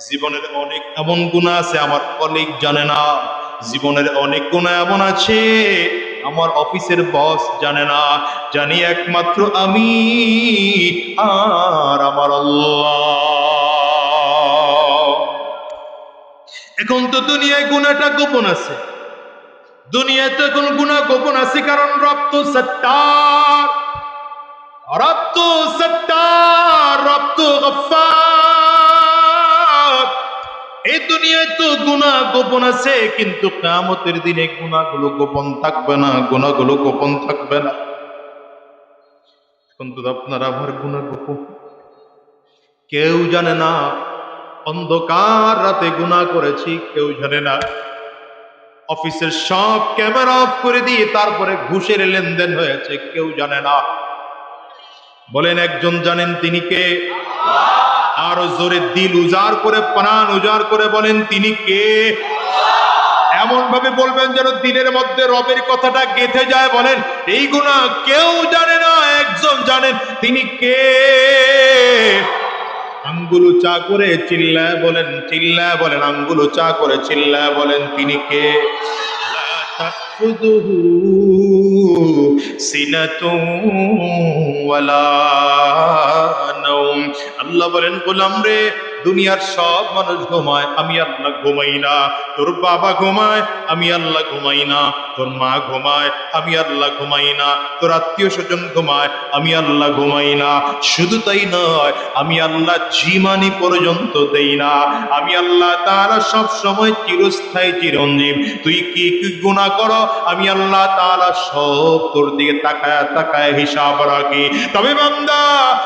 জীবনের অনেক এমন গুনাহ আছে আমার কলিগ জানে না, জীবনের অনেক গুনাহ এমন আছে আমার অফিসের বস জানে না, জানি একমাত্র আমি আর আমার আল্লাহ। এখন তো দুনিয়ায় গুনাহটা গোপন আছে, দুনিয়াতে এখন গুনাহ গোপন আছে, কারণ রব তো সত্তার, রব তো সত্তার, রব তো গফফার। এই দুনিয়ায় তো গুনাহ গোপন আছে, কিন্তু কিয়ামতের দিনে গুনাহগুলো গোপন থাকবে না, গুনাহগুলো গোপন থাকবে না। এখন তো আপনার আমার গুনাহ গোপন, কেউ জানে না। অন্ধকার রাতে গুনাহ করেছি, কেউ জানে না। অফিসের সব ক্যামেরা অফ করে দিয়ে তারপরে ঘুষের লেনদেন হয়েছে, কেউ জানে না। বলেন একজন জানেন, তিনি কে? আরো জোরে দিল উজাড় করে, প্রাণ উজাড় করে বলেন, তিনি কে? এমন ভাবে বলবেন যেন দিনের মধ্যে রবের কথাটা গেঁথে যায়। বলেন এই গুনাহ কেউ জানে না, একজন জানেন, তিনি কে? আঙ্গুল উঁচা করে চিল্লায় বলেন, চিল্লায় বলেন, আঙ্গুল উঁচা করে চিল্লায় বলেন, তিনি কে? লা তাখুযুহু সিনাতুন ওয়ালা নাওম। আল্লাহ বলেন, গোলাম রে, দুনিয়ার সব মানুষ ঘুমায়, আমি আল্লাহ ঘুমাই না। তোর বাবা ঘুমায়, আমি আল্লাহ ঘুমাই না। তোর মা ঘুমায়, আমি আল্লাহ ঘুমাই না। তোর আত্মীয় স্বজন ঘুমায়, আমি আল্লাহ ঘুমাই না। শুধু তাই নয়, আমি আল্লাহ জীবনী পর্যন্ত দেই না। আমি আল্লাহ তাআলা সব সময় চিরস্থায়ী চিরঞ্জীব। তুই কি কি গুনাহ করো, আমি আল্লাহ তাআলা সব তোর দিকে তাকায় তাকায় হিসাব রাখি। তবে বান্দা,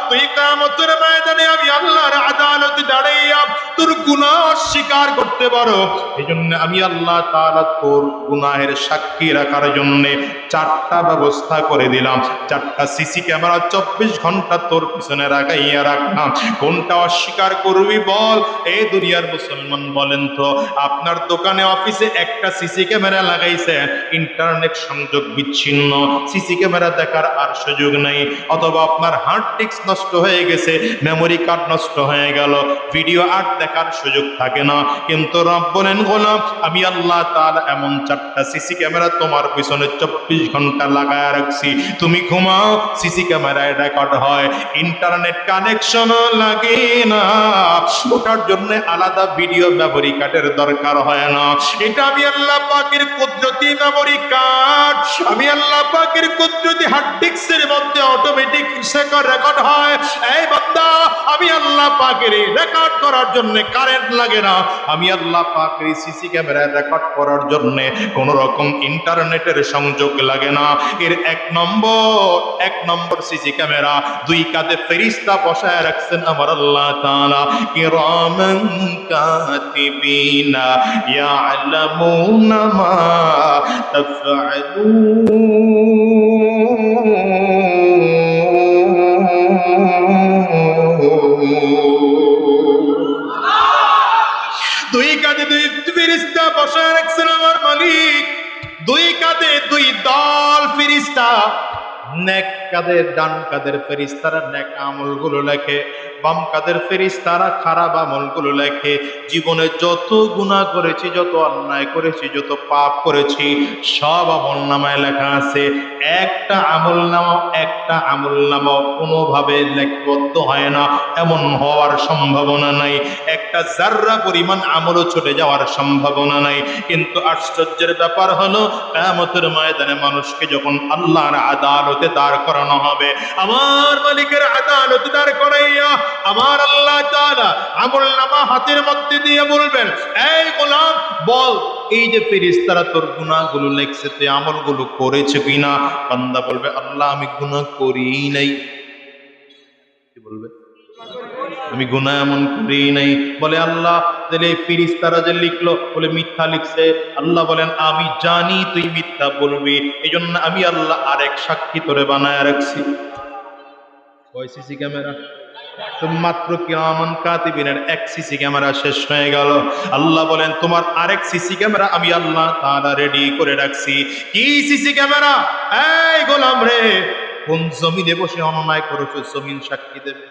তুই কিয়ামতের ময়দানে আমি আল্লাহর আদালতে দাঁড়াইয়া তোর গুনাহ অস্বীকার করতে পারো। এজন্য আমি আল্লাহ তাআলা তোর গুনাহের সাক্ষী রাখার জন্য চারটা ব্যবস্থা করে দিলাম। চারটা সিসি ক্যামেরা 24 ঘন্টা তোর পিছনে রাখাইয়া রাখলাম। কোনটা অস্বীকার করবি বল? এই দুনিয়ার মুসলমান বলেন তো, আপনার দোকানে অফিসে একটা সিসি ক্যামেরা লাগাইছে, ইন্টারনেট সংযোগ বিচ্ছিন্ন, সিসি ক্যামেরা দেখার আর সুযোগ নাই। অথবা আপনার হার্ড ডিস্ক নষ্ট হয়ে গেছে, মেমোরি কার্ড নষ্ট হয়ে গেল, ভিডিও আর দেখার সুযোগ থাকে না। কিন্তু রব বলেন, গোলাম, আমি আল্লাহ তাআলা এমন চারটা সিসি ক্যামেরা তোমার পিছনে 24 ঘন্টা লাগায় রাখছি। তুমি ঘুমাও, সিসি ক্যামেরায় রেকর্ড হয়। ইন্টারনেট কানেকশন লাগে না, ওটার জন্য আলাদা ভিডিও মেমোরি কার্ডের দরকার হয় না। এটা আমি আল্লাহ পাকের কুদরতি মেমোরি কার্ড, আমি আল্লাহ পাকের কুদরতি হার্ড ডিস্কের মধ্যে অটোমেটিক রেকর্ড হয়। এই বান্দা, আমি আল্লাহ পাকের রেকর্ড করার জন্য কারেন্ট লাগে না। আমি আল্লাহ পাকের সিসি ক্যামেরায় রেকর্ড করার জন্য কোন রকম ইন্টারনেটের সংযোগ লাগে না। এর এক নম্বর সিসি ক্যামেরা, দুই কাঁধে ফেরেশতা বসায় রাখছেন আমার আল্লাহ তাআলা। কিরামান কাতিবিনা ইয়ালামুনা মা দুই কাঁধে দুই ফেরেশতা বসায় রাখছেন আমার মালিক। দুই কাঁধে দুই দল ফেরেশতা, নেক কাদের ডান কাদের ফেরেশতারা নেক আমলগুলো লেখে, বাম কাদের ফেরেশতারা খারাপ আমলগুলো লেখে। জীবনে যত গুনাহ করেছি, যত অন্যায় করেছি, যত পাপ করেছি, সব আমলনামায় লেখা আছে। একটা আমলনামা কোনোভাবে লিপিবদ্ধ হয় না, এমন হওয়ার সম্ভাবনা নাই। একটা যাররা পরিমাণ আমলও ছুটে যাওয়ার সম্ভাবনা নাই। কিন্তু আশ্চর্যের ব্যাপার হলো, কিয়ামতের ময়দানে মানুষকে যখন আল্লাহর আদালতে দাঁড় করানো হবে, আমার মালিকের আদালতে দাঁড় করাইয়া আমার আল্লাহ তাআলা আমলনামা হাতের মধ্যে দিয়ে বলবেন, এই গোলাম বল, এই যে ফেরেশতারা তোর গুনাহগুলো লিখছে, তুই আমলগুলো করেছে কিনা? বান্দা বলবে, আল্লাহ আমি গুনাহ করি নাই। কি বলবে? আমি গুনাহ এমন করি নাই। বলে, আল্লাহ তাহলে ফেরেশতারা যে লিখলো, বলে মিথ্যা লিখছে। আল্লাহ বলেন, আমি জানি তুই মিথ্যা বলবি, এজন্য আমি আল্লাহ আরেক সাক্ষী তোরে বানায় রাখছি। কয় সিসি ক্যামেরা? তো মাত্র কিরামান কাতিবিনের এক সিসি ক্যামেরা শেষ হয়ে গেল। আল্লাহ বলেন, তোমার আরেক সিসি ক্যামেরা আমি আল্লাহ তাআলা রেডি করে রাখছি। কি সিসি ক্যামেরা? এই গোলাম রে, কোন জমিনে বসে অন্যায় করেছো, জমিন সাক্ষী দেবে।